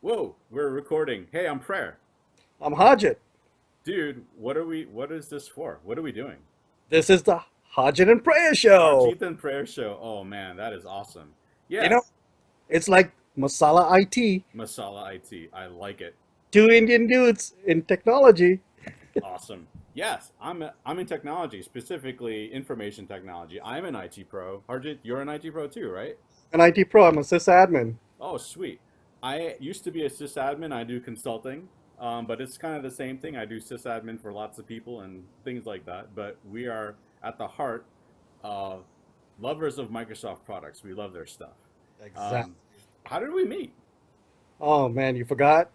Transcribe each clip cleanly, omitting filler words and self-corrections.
Whoa, we're recording. Hey, I'm Prayer. I'm Harjit. Dude, what is this for? What are we doing? This is the Harjit and Prayer Show. Harjit and Prayer Show. Oh man, that is awesome. You Yeah, know, it's like Masala IT, Masala IT. I like it. two Indian dudes in technology. Awesome. Yes, I'm in technology, specifically information technology. I'm an IT pro. Harjit, you're an IT pro too, right? An IT pro, I'm a sysadmin. Oh, sweet. I used to be a sysadmin. I do consulting, but it's kind of the same thing. I do sysadmin for lots of people and things like that. But we are at the heart uh, lovers of Microsoft products. We love their stuff. Exactly. Um, how did we meet? Oh man, you forgot?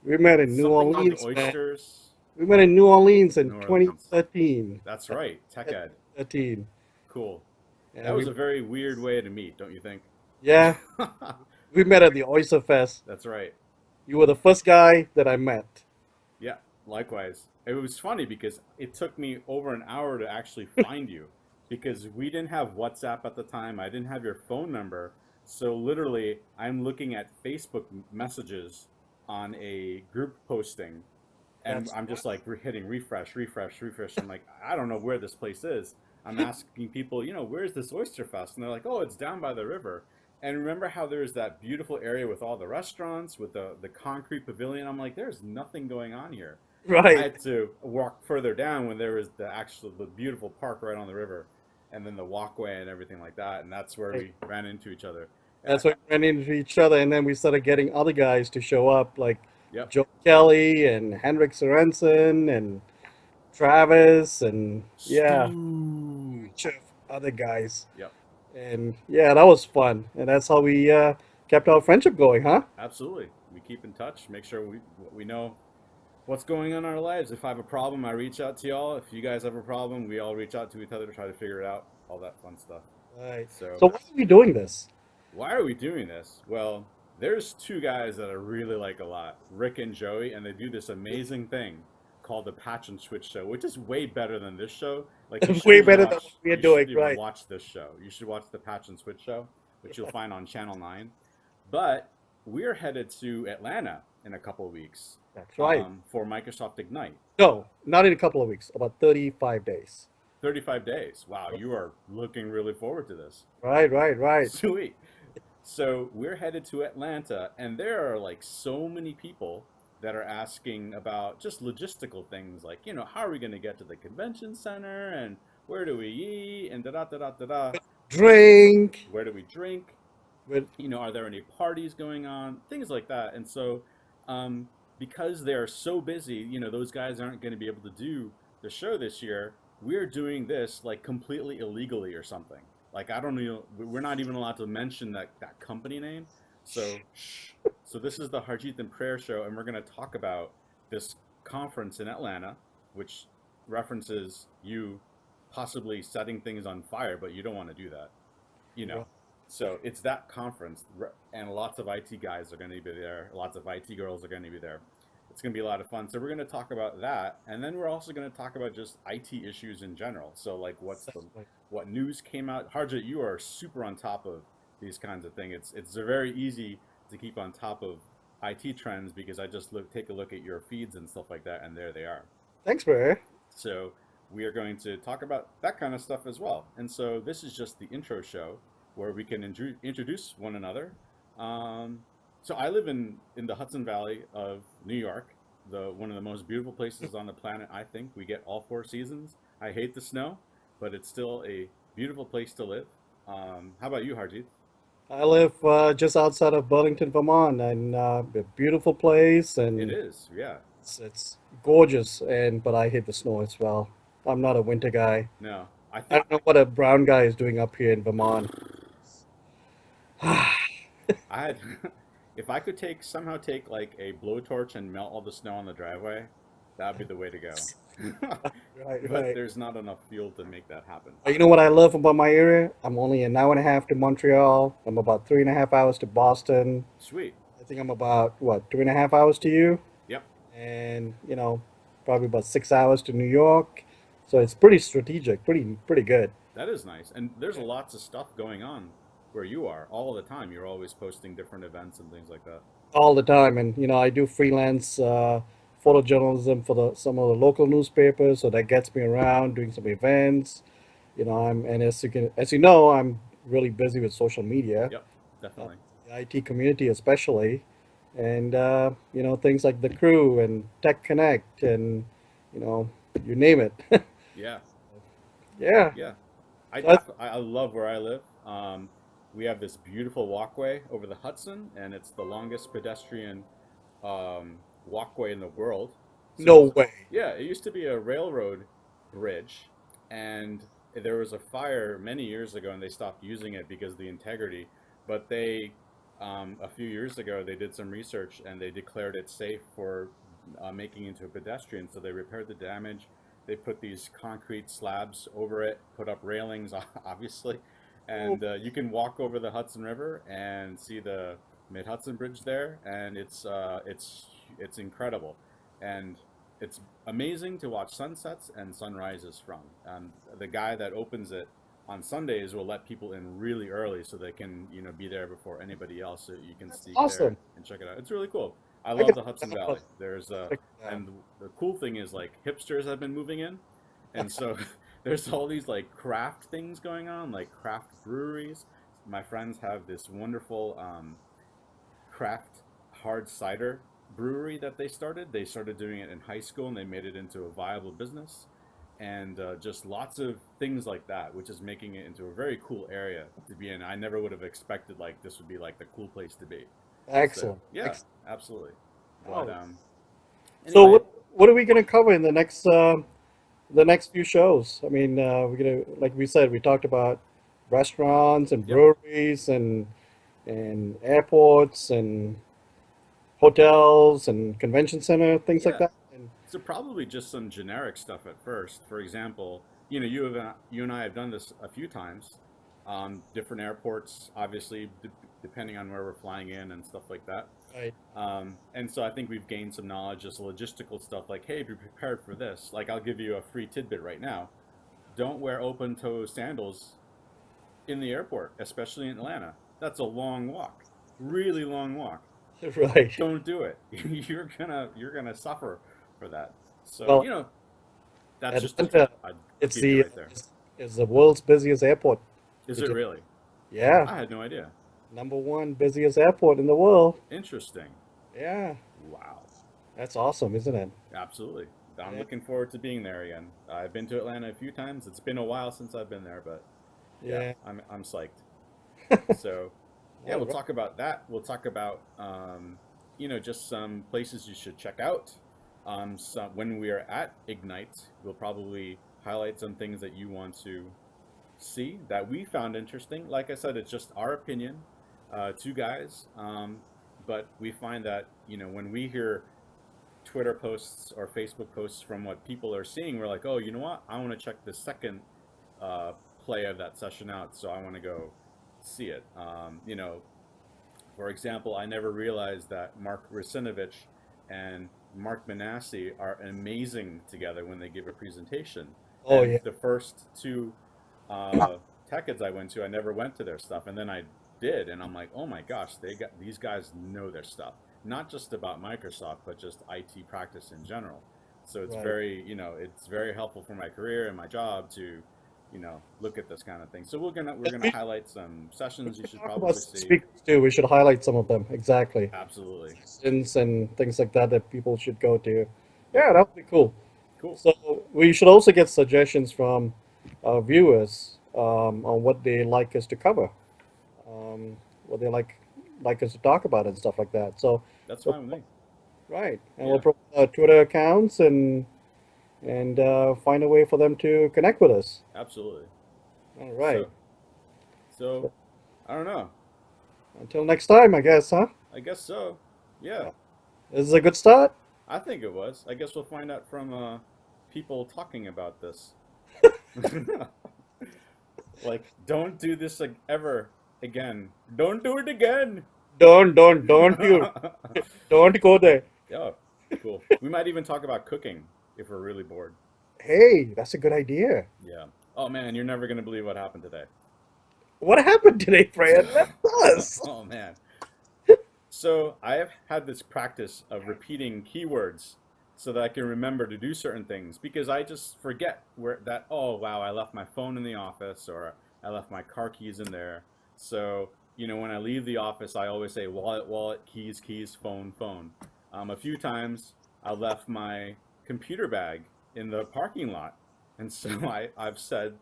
We met in New Something with the Orleans, man. oysters, We met in New Orleans in New Orleans. 2013. That's right, Tech Ed. 13. Cool. That And was a very weird way to meet, don't you think? yeah, we met at the Oyster Fest. That's right. You were the first guy that I met. Yeah, likewise. It was funny because it took me over an hour to actually find you because we didn't have WhatsApp at the time. I didn't have your phone number. So literally, I'm looking at Facebook messages on a group posting and That's I'm just like hitting refresh, refresh, refresh. I'm like, I don't know where this place is. I'm asking people, where's this Oyster Fest? And they're like, oh, it's down by the river. And remember how there's that beautiful area with all the restaurants, with the concrete pavilion? I'm like, there's nothing going on here. I right. had to walk further down when there was the beautiful park right on the river, and then the walkway and everything like that. And that's where we ran into each other. And That's when we ran into each other, and then we started getting other guys to show up, like yep, Joe Kelly and Henrik Sorensen and Travis, and yeah, Stu. bunch of other guys. Yep, And yeah, that was fun, and that's how we kept our friendship going, huh? absolutely. We keep in touch. Make sure we know what's going on in our lives. If I have a problem, I reach out to y'all. If you guys have a problem, we all reach out to each other to try to figure it out. All that fun stuff. Right. So, So why are we doing this? why are we doing this? Well, there's two guys that I really like a lot, Rick and Joey, and they do this amazing thing called the Patch and Switch Show, which is way better than this show. Like Way better than what we are you doing, shouldn't even right? watch this show. You should watch the Patch and Switch Show, which you'll find on Channel 9. But we're headed to Atlanta in a couple of weeks That's right. for Microsoft Ignite. No, not in a couple of weeks, about 35 days. 35 days. Wow, you are looking really forward to this. Right, right, right. Sweet. So we're headed to Atlanta, and there are like so many people that are asking about just logistical things like, how are we going to get to the convention center and where do we eat and da da da da da da. Drink. Where do we drink? With Are there any parties going on? Things like that. And so, um, because they are so busy, those guys aren't going to be able to do the show this year. We're doing this like completely illegally or something. Like I don't know, we're not even allowed to mention that company name. So, shh. So this is the Harjit and Prayer Show, and we're going to talk about this conference in Atlanta, which references you possibly setting things on fire, but you don't want to do that, you know. So it's that conference, and lots of IT guys are going to be there. Lots of IT girls are going to be there. It's going to be a lot of fun. So we're going to talk about that, and then we're also going to talk about just IT issues in general. So like, exactly. what news came out? Harjit, you are super on top of these kinds of things. It's very easy to keep on top of IT trends because I just take a look at your feeds and stuff like that, and there they are. Thanks, Barry. So we are going to talk about that kind of stuff as well. And so this is just the intro show where we can introduce one another. Um, so I live in the Hudson Valley of New York, the one of the most beautiful places on the planet. I think we get all four seasons. I hate the snow, but it's still a beautiful place to live. How about you, Harjeet? I live just outside of Burlington, Vermont, and a beautiful place, It and is, yeah. it's gorgeous. And but I hate the snow as well. I'm not a winter guy. No, I I think don't know what a brown guy is doing up here in Vermont. I had, if I could somehow take like a blowtorch and melt all the snow on the driveway, that'd be the way to go. Right, But right. there's not enough fuel to make that happen. You know what I love about my area? I'm only an hour and a half to Montreal. I'm about 3.5 hours to Boston. Sweet. I think I'm about what 2.5 hours to you, Yep, and probably about 6 hours to New York. So it's pretty strategic, pretty good. that is nice. And there's lots of stuff going on where you are all the time. You're always posting different events and things like that. all the time. And I do freelance photojournalism for the some of the local newspapers, so that gets me around doing some events. I'm and as you know, I'm really busy with social media, Yep, uh, definitely. the IT community especially, and things like the crew and Tech Connect and you know you name it. Yeah, Yeah. yeah. So that's I love where I live. We have this beautiful walkway over the Hudson, and it's the longest pedestrian walkway in the world. So no way. yeah, it used to be a railroad bridge, and there was a fire many years ago, and they stopped using it because of the integrity. But a few years ago, they did some research and they declared it safe for making into a pedestrian. So they repaired the damage. They put these concrete slabs over it, put up railings, obviously, Oh, and you can walk over the Hudson River and see the Mid Hudson Bridge there, and it's incredible, and it's amazing to watch sunsets and sunrises from. The guy that opens it on Sundays will let people in really early so they can be there before anybody else, so you can that's sneak there awesome. and check it out. It's really cool. I I love could the Hudson definitely Valley. There's check it out. and the cool thing is like hipsters have been moving in, and so there's all these like craft things going on, like craft breweries. My friends have this wonderful craft hard cider brewery that they started. They started doing it in high school and they made it into a viable business. And just lots of things like that, which is making it into a very cool area to be in. I never would have expected like this would be like the cool place to be. So Excellent. yeah, Excellent. absolutely. But Oh, so anyway, what are we going to cover in the next few shows? I mean, we're gonna like we said, we talked about restaurants and yep, breweries and airports and hotels and convention center things like yeah. that. And So probably just some generic stuff at first. For example, you and I have done this a few times. Different airports, obviously, depending on where we're flying in and stuff like that. right, And so I think we've gained some knowledge, just logistical stuff like, hey, be prepared for this. Like I'll give you a free tidbit right now. Don't wear open toe sandals in the airport, especially in Atlanta. That's a long walk, really long walk. right. Don't do it. You're gonna suffer for that. So Well, that's just a Atlanta, tip I'd it's give you the right there. is the world's busiest airport. Is Did it you? really? Yeah, I had no idea. number one busiest airport in the world. Interesting. Yeah, Wow. that's awesome, isn't it? Absolutely. I'm Yeah, looking forward to being there again. I've been to Atlanta a few times. It's been a while since I've been there, but yeah, yeah. I'm psyched. So yeah, All we'll right. talk about that. We'll talk about just some places you should check out. When we are at Ignite, we'll probably highlight some things that you want to see that we found interesting. Like I said, it's just our opinion, two guys. But we find that when we hear Twitter posts or Facebook posts from what people are seeing, we're like, oh, you know what? I want to check the second uh, play of that session out, so I want to go see it. For example, I never realized that Mark Rusinovich and Mark Manassi are amazing together when they give a presentation. Oh And yeah. the first two tech eds I went to, I never went to their stuff, and then I did, and I'm like, oh my gosh, these guys know their stuff, not just about Microsoft, but just IT practice in general. So it's Right. it's very helpful for my career and my job to look at this kind of thing. So we're And gonna we highlight some we sessions you should should talk about probably some see. speakers too. We should highlight some of them. Exactly. Absolutely. Sessions and things like that that people should go to. Yep. Yeah, that would be cool. Cool. So we should also get suggestions from our viewers on what they like us to cover, what they like us to talk about and stuff like that. So, That's we'll, fine with me. right, and we'll Yeah. put Twitter accounts and find a way for them to connect with us. Absolutely. All right. So so So I don't know. until next time, I guess, huh? I guess so. Yeah. Yeah. This is a good start. I think it was. I guess we'll find out from people talking about this. Like, don't do this like ever again. Don't do it again. Don't you don't go there. Oh, cool. We might even talk about cooking if we're really bored. Hey, that's a good idea. Yeah. Oh man, you're never gonna believe what happened today. What happened today, Fran? Let us. Oh man. So I have had this practice of repeating keywords so that I can remember to do certain things because I just forget where that, oh wow, I left my phone in the office or I left my car keys in there. So, when I leave the office, I always say wallet, wallet, keys, keys, phone, phone. A few times I left my computer bag in the parking lot. And so I've said,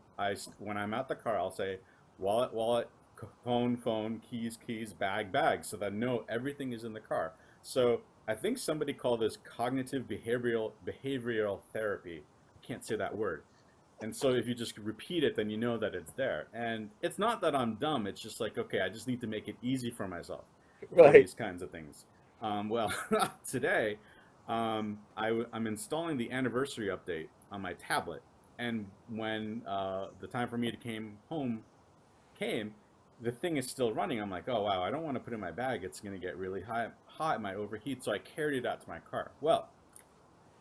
when I'm at the car, I'll say wallet, wallet, phone, phone, keys, keys, bag, bag, so that I know everything is in the car. So I think somebody called this cognitive behavioral therapy. I can't say that word. And so if you just repeat it, then you know that it's there. And it's not that I'm dumb. It's just like, okay, I just need to make it easy for myself for Right. these kinds of things. Well, today I'm installing the anniversary update on my tablet. And when the time for me to came home came, the thing is still running. I'm like, oh wow, I don't want to put it in my bag. It's going to get really hot. It might overheat. So I carried it out to my car. Well,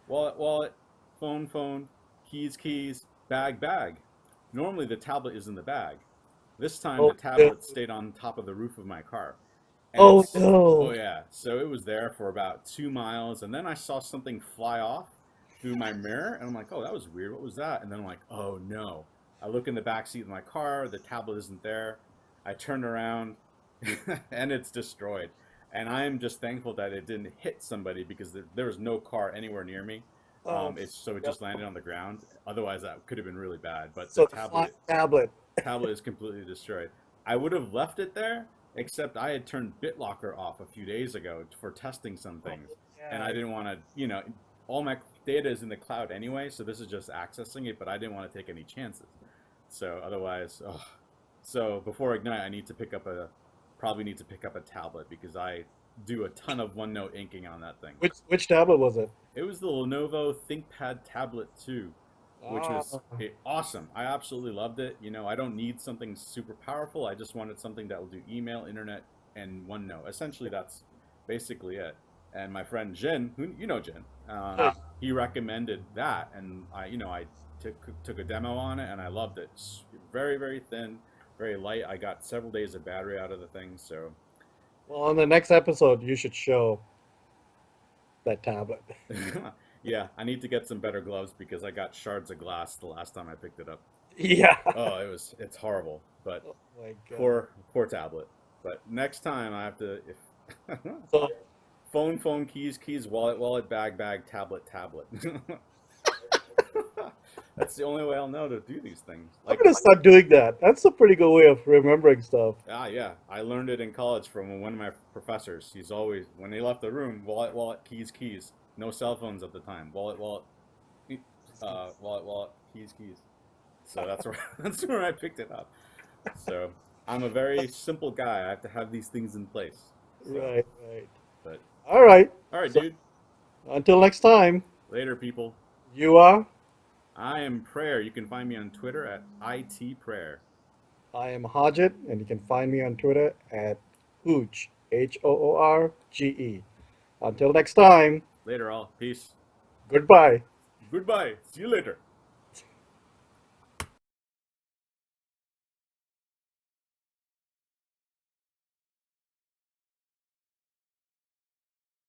wallet, wallet, phone, phone, keys, keys, bag, bag. Normally the tablet is in the bag. This time Oh the no. tablet stayed on top of the roof of my car. And Oh it's, oh no. yeah, so it was there for about 2 miles. And then I saw something fly off through my mirror. And I'm like, oh, that was weird. What was that? And then I'm like, oh no. I look in the back seat of my car. The tablet isn't there. I turn around and it's destroyed. And I am just thankful that it didn't hit somebody because there was no car anywhere near me. Oh, It yep. just landed on the ground. Otherwise, that could have been really bad. But the So the flying tablet. tablet is completely destroyed. I would have left it there, except I had turned BitLocker off a few days ago for testing some Oh, things, and I yeah. didn't want to, all my data is in the cloud anyway, so this is just accessing it. But I didn't want to take any chances. So otherwise, oh, so before Ignite, I need to probably need to pick up a tablet because I do a ton of OneNote inking on that thing. Which tablet was it? It was the Lenovo ThinkPad Tablet 2, which was Ah, awesome. I absolutely loved it. I don't need something super powerful. I just wanted something that will do email, internet, and OneNote. Essentially, that's basically it. And my friend Jin, who Jin, yeah. he recommended that, and I took a demo on it, and I loved it. Very very thin, very light. I got several days of battery out of the thing, so Well, on the next episode, you should show that tablet. yeah, I need to get some better gloves because I got shards of glass the last time I picked it up. Yeah. Oh, it's horrible, but Oh my God. poor tablet. But next time I have to if So phone, phone, keys, keys, wallet, wallet, bag, bag, tablet, tablet. That's the only way I'll know to do these things. I'm Like, gonna start doing that. That's a pretty good way of remembering stuff. yeah, I learned it in college from one of my professors. He's always when they left the room, wallet, wallet, keys, keys. No cell phones at the time. Wallet, wallet, wallet, wallet, keys, keys. So that's where that's where I picked it up. So I'm a very simple guy. I have to have these things in place. So, Right, right. but All right. all right, So dude. until next time, Later, people. you are. I am Prayer. You can find me on Twitter at itprayer. I am Harjit, and you can find me on Twitter at Hoorge, Hoorge. Until next time, Later, all. Peace. goodbye. Goodbye. See you later.